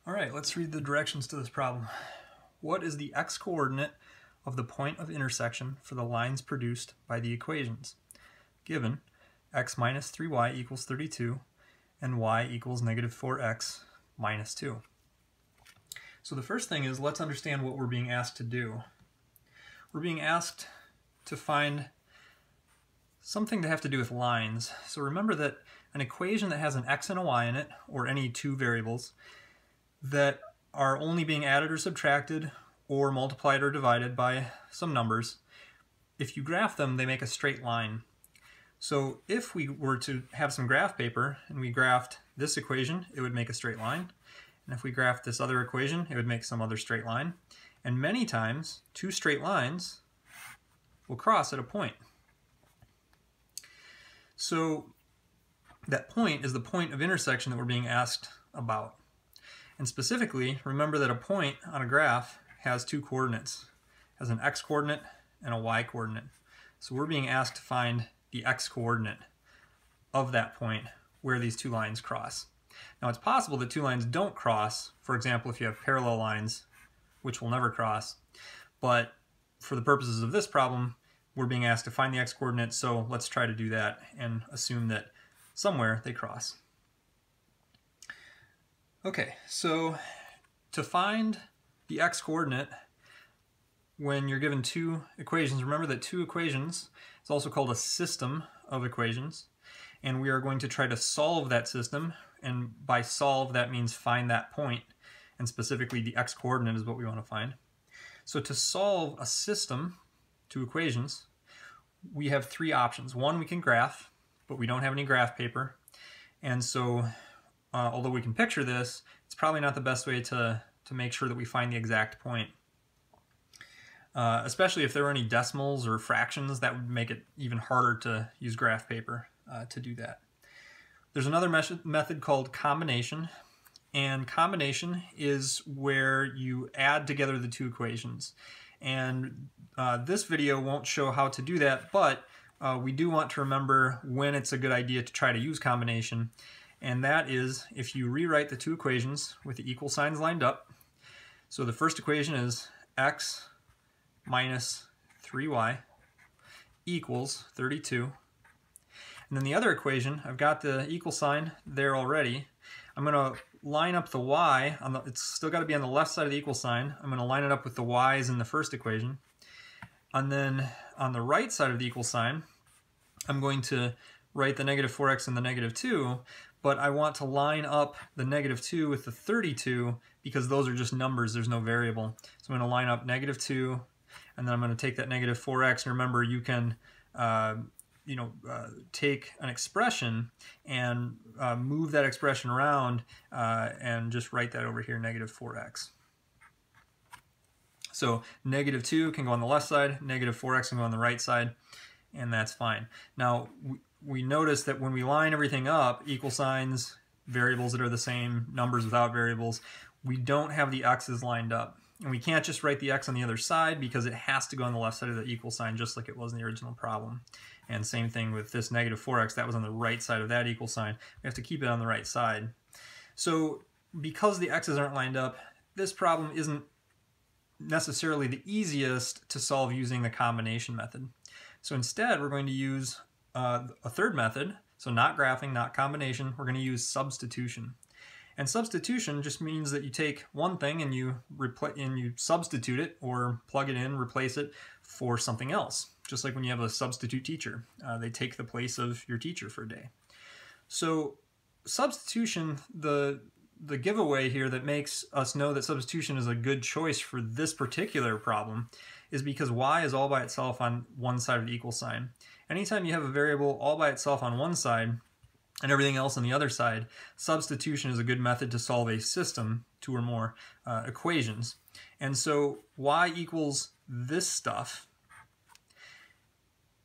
All right, let's read the directions to this problem. What is the x-coordinate of the point of intersection for the lines produced by the equations? Given x minus 3y equals 32 and y equals negative 4x minus 2. So the first thing is, let's understand what we're being asked to do. We're being asked to find something to have to do with lines. So remember that an equation that has an x and a y in it, or any two variables, that are only being added or subtracted or multiplied or divided by some numbers, if you graph them, they make a straight line. So if we were to have some graph paper and we graphed this equation, it would make a straight line. And if we graphed this other equation, it would make some other straight line. And many times, two straight lines will cross at a point. So that point is the point of intersection that we're being asked about. And specifically, remember that a point on a graph has two coordinates. It has an x-coordinate and a y-coordinate. So we're being asked to find the x-coordinate of that point where these two lines cross. Now it's possible that two lines don't cross. For example, if you have parallel lines, which will never cross. But for the purposes of this problem, we're being asked to find the x-coordinate, so let's try to do that and assume that somewhere they cross. Okay, so to find the x-coordinate when you're given two equations, remember that two equations is also called a system of equations, and we are going to try to solve that system, and by solve that means find that point, and specifically the x-coordinate is what we want to find. So to solve a system, two equations, we have three options. One, we can graph, but we don't have any graph paper, and so although we can picture this, it's probably not the best way to make sure that we find the exact point. Especially if there are any decimals or fractions, that would make it even harder to use graph paper to do that. There's another method called combination, and combination is where you add together the two equations. And this video won't show how to do that, but we do want to remember when it's a good idea to try to use combination. And that is if you rewrite the two equations with the equal signs lined up. So the first equation is x minus 3y equals 32. And then the other equation, I've got the equal sign there already. I'm going to line up the y, it's still got to be on the left side of the equal sign. I'm going to line it up with the y's in the first equation. And then on the right side of the equal sign, I'm going to write the negative 4x and the negative 2, but I want to line up the negative 2 with the 32 because those are just numbers, there's no variable. So I'm going to line up negative 2, and then I'm going to take that negative 4x, and remember you can take an expression and move that expression around and just write that over here, negative 4x. So negative 2 can go on the left side, negative 4x can go on the right side, and that's fine. Now, we notice that when we line everything up, equal signs, variables that are the same, numbers without variables, we don't have the x's lined up. And we can't just write the x on the other side because it has to go on the left side of the equal sign just like it was in the original problem. And same thing with this negative 4x, that was on the right side of that equal sign. We have to keep it on the right side. So because the x's aren't lined up, this problem isn't necessarily the easiest to solve using the combination method. So instead we're going to use a third method, so not graphing, not combination, we're going to use substitution. And substitution just means that you take one thing and you substitute it or plug it in, replace it for something else. Just like when you have a substitute teacher. They take the place of your teacher for a day. So substitution, the giveaway here that makes us know that substitution is a good choice for this particular problem is because y is all by itself on one side of the equal sign. Anytime you have a variable all by itself on one side and everything else on the other side, substitution is a good method to solve a system, two or more equations. And so y equals this stuff,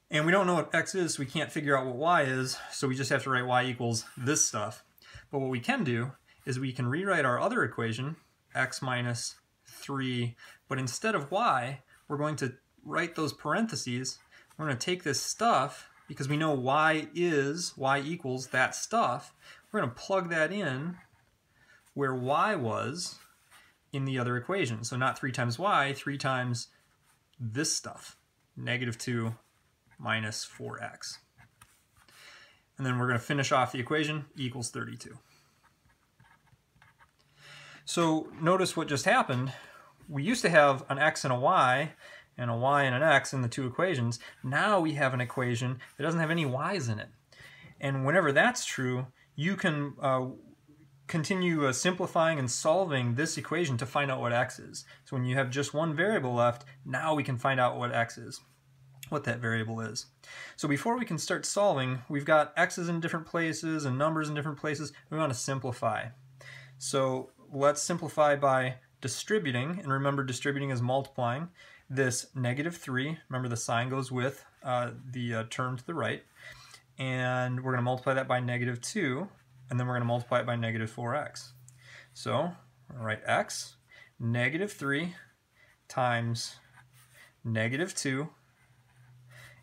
and we don't know what x is, so we can't figure out what y is, so we just have to write y equals this stuff. But what we can do is we can rewrite our other equation, x minus 3, but instead of y, we're going to write those parentheses. We're going to take this stuff, because we know y equals that stuff. We're going to plug that in where y was in the other equation. So not 3 times y, 3 times this stuff, -2 minus 4x. And then we're going to finish off the equation, equals 32. So notice what just happened. We used to have an x and a y and an x in the two equations. Now we have an equation that doesn't have any y's in it. And whenever that's true, you can continue simplifying and solving this equation to find out what x is. So when you have just one variable left, now we can find out what x is, what that variable is. So before we can start solving, we've got x's in different places and numbers in different places. We want to simplify. So let's simplify by distributing, and remember distributing is multiplying this -3. Remember the sign goes with the term to the right, and we're going to multiply that by -2, and then we're going to multiply it by -4x. So we're going to write x, -3 times -2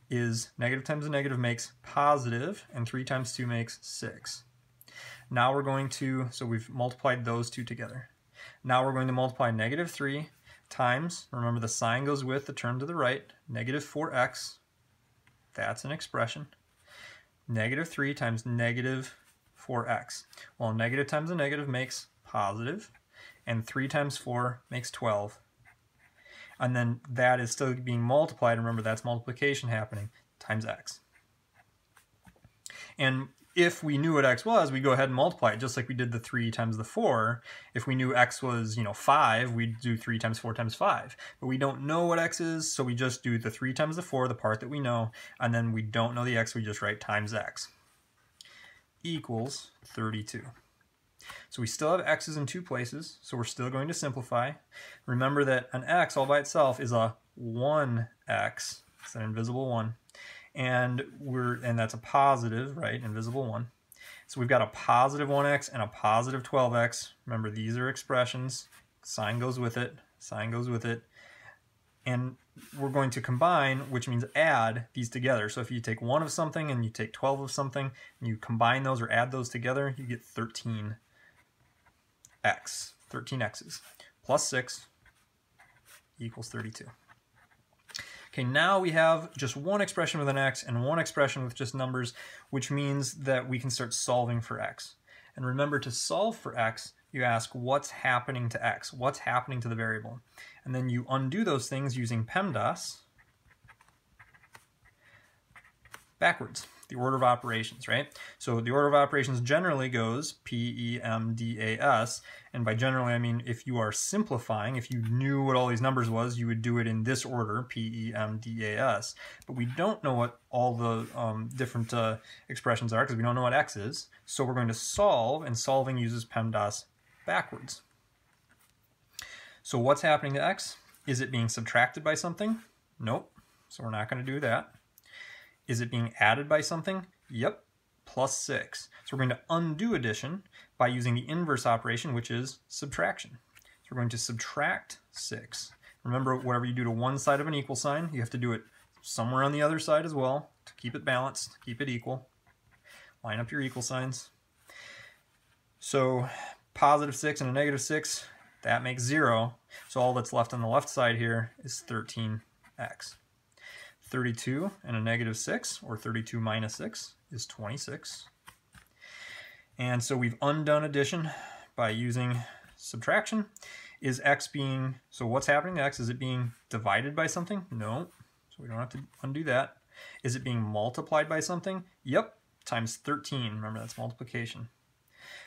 is negative times a negative makes positive, and 3 times 2 makes 6. Now we're going to, so we've multiplied those two together. Now we're going to multiply -3 times, remember the sign goes with the term to the right, -4x, that's an expression, -3 times -4x. Well, negative times a negative makes positive, and 3 times 4 makes 12. And then that is still being multiplied, remember that's multiplication happening, times x. And if we knew what x was, we'd go ahead and multiply it, just like we did the 3 times the 4. If we knew x was, 5, we'd do 3 times 4 times 5. But we don't know what x is, so we just do the 3 times the 4, the part that we know, and then we don't know the x, we just write times x. Equals 32. So we still have x's in two places, so we're still going to simplify. Remember that an x all by itself is a 1x, it's an invisible 1. And that's a positive, right, invisible 1. So we've got a positive 1x and a positive 12x. Remember, these are expressions. Sign goes with it, sign goes with it. And we're going to combine, which means add these together. So if you take 1 of something and you take 12 of something, and you combine those or add those together, you get 13x, 13x's, plus 6 equals 32. Okay, now we have just one expression with an x and one expression with just numbers, which means that we can start solving for x. And remember, to solve for x, you ask what's happening to x, what's happening to the variable. And then you undo those things using PEMDAS backwards, the order of operations, right? So the order of operations generally goes PEMDAS, and by generally I mean if you are simplifying, if you knew what all these numbers was, you would do it in this order, PEMDAS. But we don't know what all the different expressions are because we don't know what x is, so we're going to solve, and solving uses PEMDAS backwards. So what's happening to x? Is it being subtracted by something? Nope, so we're not going to do that. Is it being added by something? Yep, plus 6. So we're going to undo addition by using the inverse operation, which is subtraction. So we're going to subtract 6. Remember, whatever you do to one side of an equal sign, you have to do it somewhere on the other side as well to keep it balanced, keep it equal. Line up your equal signs. So positive 6 and a negative 6, that makes 0. So all that's left on the left side here is 13x. 32 and a negative 6, or 32 minus 6, is 26. And so we've undone addition by using subtraction. Is x being, so what's happening to x? Is it being divided by something? No, so we don't have to undo that. Is it being multiplied by something? Yep, times 13. Remember, that's multiplication.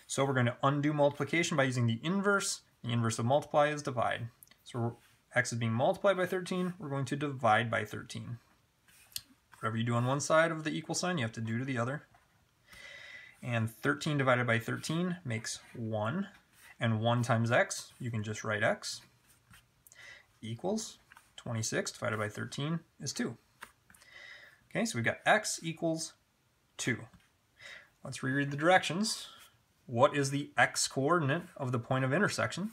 So we're going to undo multiplication by using the inverse. The inverse of multiply is divide. So x is being multiplied by 13. We're going to divide by 13. Whatever you do on one side of the equal sign, you have to do to the other. And 13 divided by 13 makes 1. And 1 times x, you can just write x, equals 26 divided by 13 is 2. Okay, so we've got x equals 2. Let's reread the directions. What is the x coordinate of the point of intersection?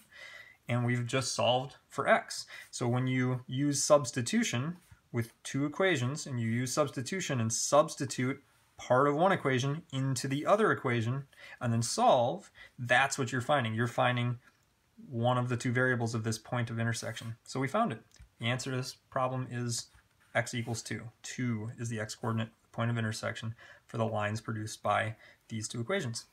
And we've just solved for x. So when you use substitution with two equations, and you use substitution and substitute part of one equation into the other equation and then solve, that's what you're finding. You're finding one of the two variables of this point of intersection. So we found it. The answer to this problem is x equals 2. 2 is the x-coordinate point of intersection for the lines produced by these two equations.